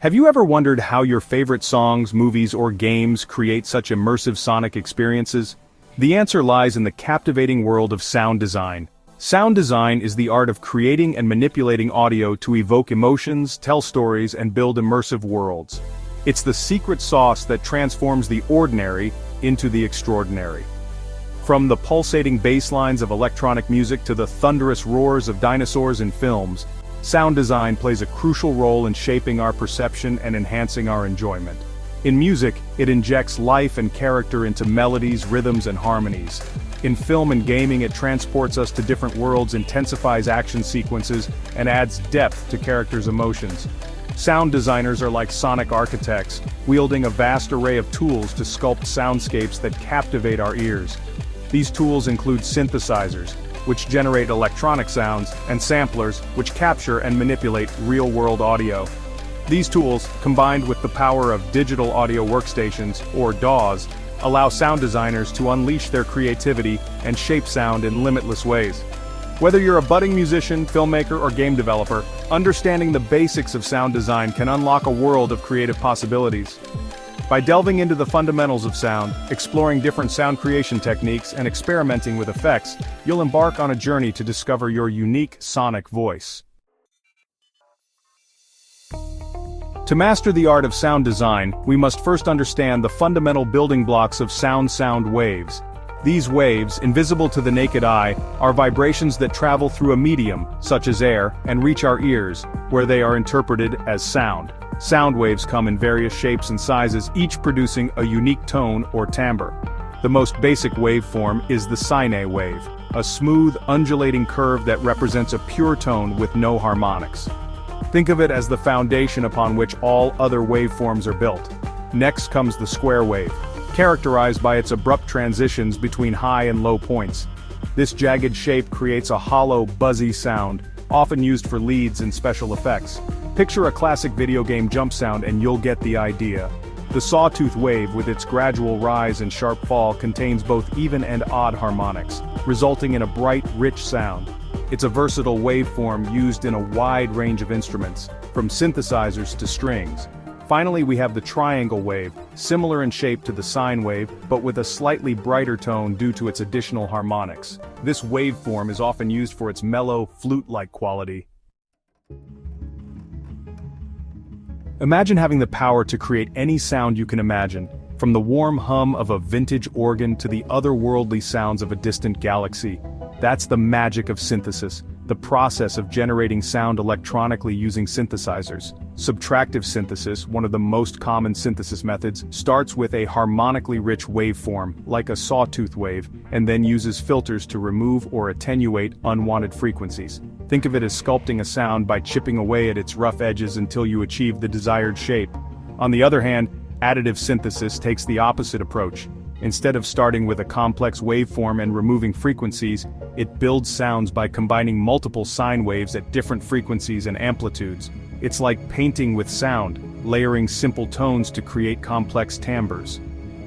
Have you ever wondered how your favorite songs, movies, or games create such immersive sonic experiences? The answer lies in the captivating world of sound design. Sound design is the art of creating and manipulating audio to evoke emotions, tell stories, and build immersive worlds. It's the secret sauce that transforms the ordinary into the extraordinary. From the pulsating bass lines of electronic music to the thunderous roars of dinosaurs in films, sound design plays a crucial role in shaping our perception and enhancing our enjoyment. In music, it injects life and character into melodies, rhythms, and harmonies. In film and gaming, it transports us to different worlds, intensifies action sequences, and adds depth to characters' emotions. Sound designers are like sonic architects, wielding a vast array of tools to sculpt soundscapes that captivate our ears. These tools include synthesizers, which generate electronic sounds, and samplers, which capture and manipulate real-world audio. These tools, combined with the power of digital audio workstations, or DAWs, allow sound designers to unleash their creativity and shape sound in limitless ways. Whether you're a budding musician, filmmaker, or game developer, understanding the basics of sound design can unlock a world of creative possibilities. By delving into the fundamentals of sound, exploring different sound creation techniques, and experimenting with effects, you'll embark on a journey to discover your unique sonic voice. To master the art of sound design, we must first understand the fundamental building blocks of sound waves. These waves, invisible to the naked eye, are vibrations that travel through a medium, such as air, and reach our ears, where they are interpreted as sound. Sound waves come in various shapes and sizes, each producing a unique tone or timbre. The most basic waveform is the sine wave, a smooth, undulating curve that represents a pure tone with no harmonics. Think of it as the foundation upon which all other waveforms are built. Next comes the square wave, characterized by its abrupt transitions between high and low points. This jagged shape creates a hollow, buzzy sound, often used for leads and special effects. Picture a classic video game jump sound and you'll get the idea. The sawtooth wave, with its gradual rise and sharp fall, contains both even and odd harmonics, resulting in a bright, rich sound. It's a versatile waveform used in a wide range of instruments, from synthesizers to strings. Finally, we have the triangle wave, similar in shape to the sine wave, but with a slightly brighter tone due to its additional harmonics. This waveform is often used for its mellow, flute-like quality. Imagine having the power to create any sound you can imagine, from the warm hum of a vintage organ to the otherworldly sounds of a distant galaxy. That's the magic of synthesis, the process of generating sound electronically using synthesizers. Subtractive synthesis, one of the most common synthesis methods, starts with a harmonically rich waveform, like a sawtooth wave, and then uses filters to remove or attenuate unwanted frequencies. Think of it as sculpting a sound by chipping away at its rough edges until you achieve the desired shape. On the other hand, additive synthesis takes the opposite approach. Instead of starting with a complex waveform and removing frequencies, it builds sounds by combining multiple sine waves at different frequencies and amplitudes. It's like painting with sound, layering simple tones to create complex timbres.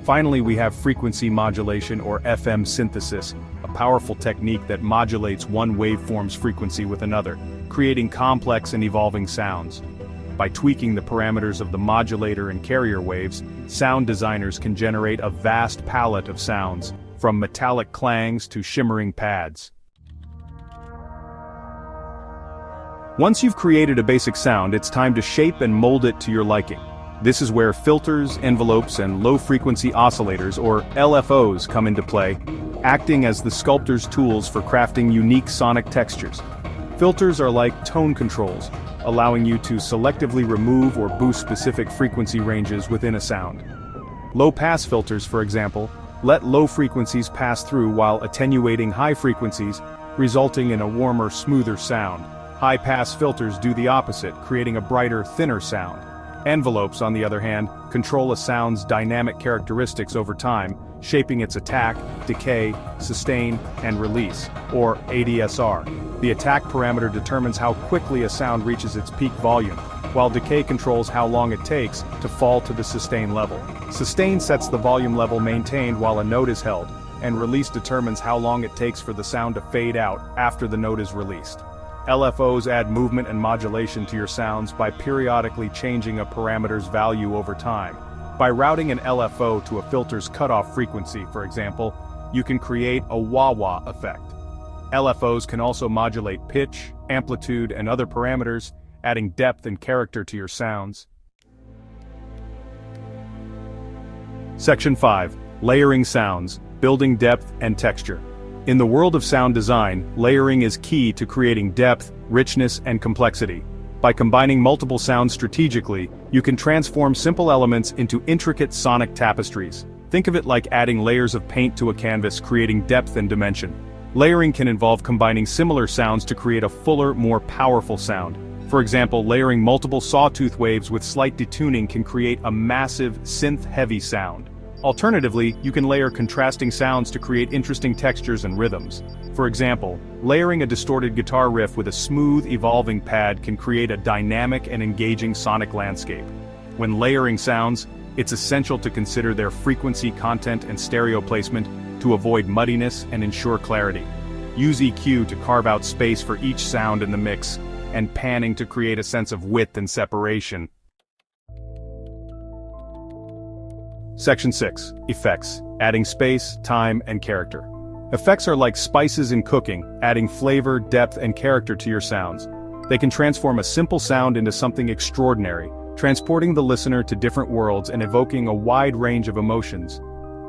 Finally, we have frequency modulation, or FM synthesis, a powerful technique that modulates one waveform's frequency with another, creating complex and evolving sounds. By tweaking the parameters of the modulator and carrier waves, sound designers can generate a vast palette of sounds, from metallic clangs to shimmering pads. Once you've created a basic sound, it's time to shape and mold it to your liking. This is where filters, envelopes, and low-frequency oscillators, or LFOs, come into play, acting as the sculptor's tools for crafting unique sonic textures. Filters are like tone controls, allowing you to selectively remove or boost specific frequency ranges within a sound. Low-pass filters, for example, let low frequencies pass through while attenuating high frequencies, resulting in a warmer, smoother sound. High-pass filters do the opposite, creating a brighter, thinner sound. Envelopes, on the other hand, control a sound's dynamic characteristics over time, shaping its attack, decay, sustain, and release, or ADSR. The attack parameter determines how quickly a sound reaches its peak volume, while decay controls how long it takes to fall to the sustain level. Sustain sets the volume level maintained while a note is held, and release determines how long it takes for the sound to fade out after the note is released. LFOs add movement and modulation to your sounds by periodically changing a parameter's value over time. By routing an LFO to a filter's cutoff frequency, for example, you can create a wah-wah effect. LFOs can also modulate pitch, amplitude, and other parameters, adding depth and character to your sounds. Section 5. Layering sounds, building depth and texture. In the world of sound design, layering is key to creating depth, richness, and complexity. By combining multiple sounds strategically, you can transform simple elements into intricate sonic tapestries. Think of it like adding layers of paint to a canvas, creating depth and dimension. Layering can involve combining similar sounds to create a fuller, more powerful sound. For example, layering multiple sawtooth waves with slight detuning can create a massive, synth-heavy sound. Alternatively, you can layer contrasting sounds to create interesting textures and rhythms. For example, layering a distorted guitar riff with a smooth, evolving pad can create a dynamic and engaging sonic landscape. When layering sounds, it's essential to consider their frequency, content, and stereo placement to avoid muddiness and ensure clarity. Use EQ to carve out space for each sound in the mix, and panning to create a sense of width and separation. Section 6. Effects, adding space, time, and character. Effects are like spices in cooking, adding flavor, depth, and character to your sounds. They can transform a simple sound into something extraordinary, transporting the listener to different worlds and evoking a wide range of emotions.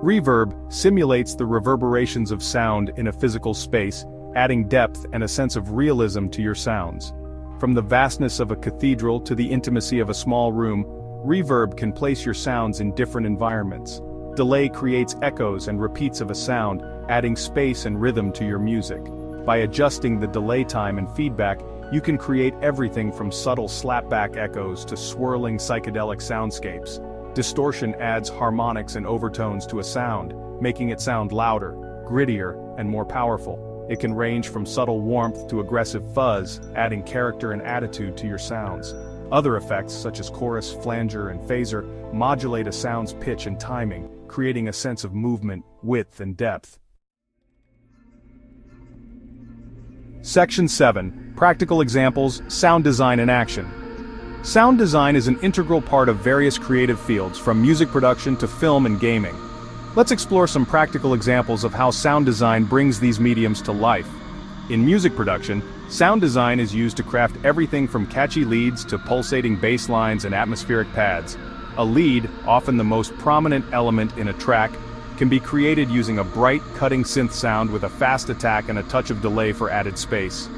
Reverb simulates the reverberations of sound in a physical space, adding depth and a sense of realism to your sounds. From the vastness of a cathedral to the intimacy of a small room, reverb can place your sounds in different environments. Delay creates echoes and repeats of a sound, adding space and rhythm to your music. By adjusting the delay time and feedback, you can create everything from subtle slapback echoes to swirling psychedelic soundscapes. Distortion adds harmonics and overtones to a sound, making it sound louder, grittier, and more powerful. It can range from subtle warmth to aggressive fuzz, adding character and attitude to your sounds. Other effects, such as chorus, flanger, and phaser, modulate a sound's pitch and timing, creating a sense of movement, width, and depth. Section 7. Practical examples, sound design in action. Sound design is an integral part of various creative fields, from music production to film and gaming. Let's explore some practical examples of how sound design brings these mediums to life. In music production, sound design is used to craft everything from catchy leads to pulsating bass lines and atmospheric pads. A lead, often the most prominent element in a track, can be created using a bright, cutting synth sound with a fast attack and a touch of delay for added space.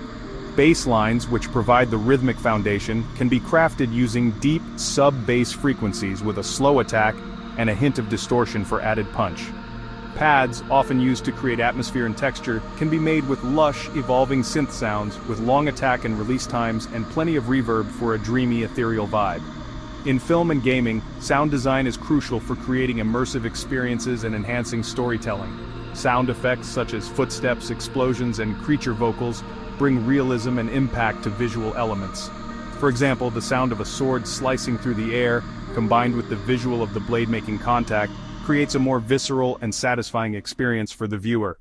Bass lines, which provide the rhythmic foundation, can be crafted using deep, sub-bass frequencies with a slow attack and a hint of distortion for added punch. Pads, often used to create atmosphere and texture, can be made with lush, evolving synth sounds with long attack and release times and plenty of reverb for a dreamy, ethereal vibe. In film and gaming, sound design is crucial for creating immersive experiences and enhancing storytelling. Sound effects such as footsteps, explosions, and creature vocals bring realism and impact to visual elements. For example, the sound of a sword slicing through the air, combined with the visual of the blade making contact, creates a more visceral and satisfying experience for the viewer.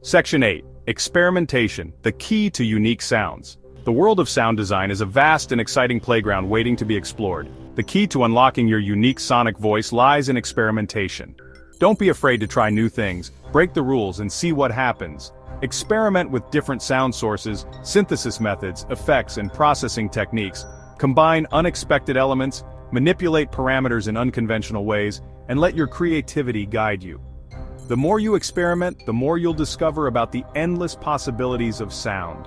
Section 8. Experimentation, the key to unique sounds. The world of sound design is a vast and exciting playground waiting to be explored. The key to unlocking your unique sonic voice lies in experimentation. Don't be afraid to try new things, break the rules and see what happens. Experiment with different sound sources, synthesis methods, effects, and processing techniques. Combine unexpected elements, manipulate parameters in unconventional ways, and let your creativity guide you. The more you experiment, the more you'll discover about the endless possibilities of sound.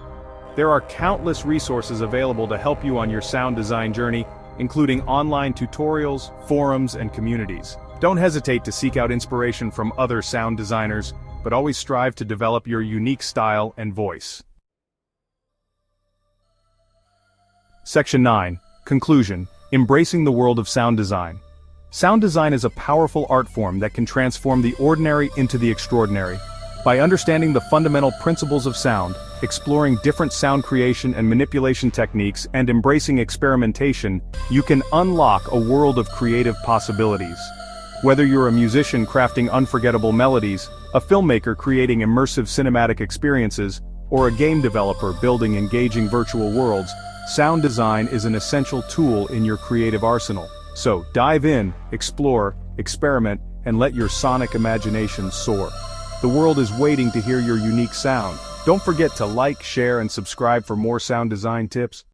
There are countless resources available to help you on your sound design journey, including online tutorials, forums, and communities. Don't hesitate to seek out inspiration from other sound designers, but always strive to develop your unique style and voice. Section 9. Conclusion. Embracing the world of sound design. Sound design is a powerful art form that can transform the ordinary into the extraordinary. By understanding the fundamental principles of sound, exploring different sound creation and manipulation techniques, and embracing experimentation, you can unlock a world of creative possibilities. Whether you're a musician crafting unforgettable melodies, a filmmaker creating immersive cinematic experiences, or a game developer building engaging virtual worlds, sound design is an essential tool in your creative arsenal. So, dive in, explore, experiment, and let your sonic imagination soar. The world is waiting to hear your unique sound. Don't forget to like, share, and subscribe for more sound design tips.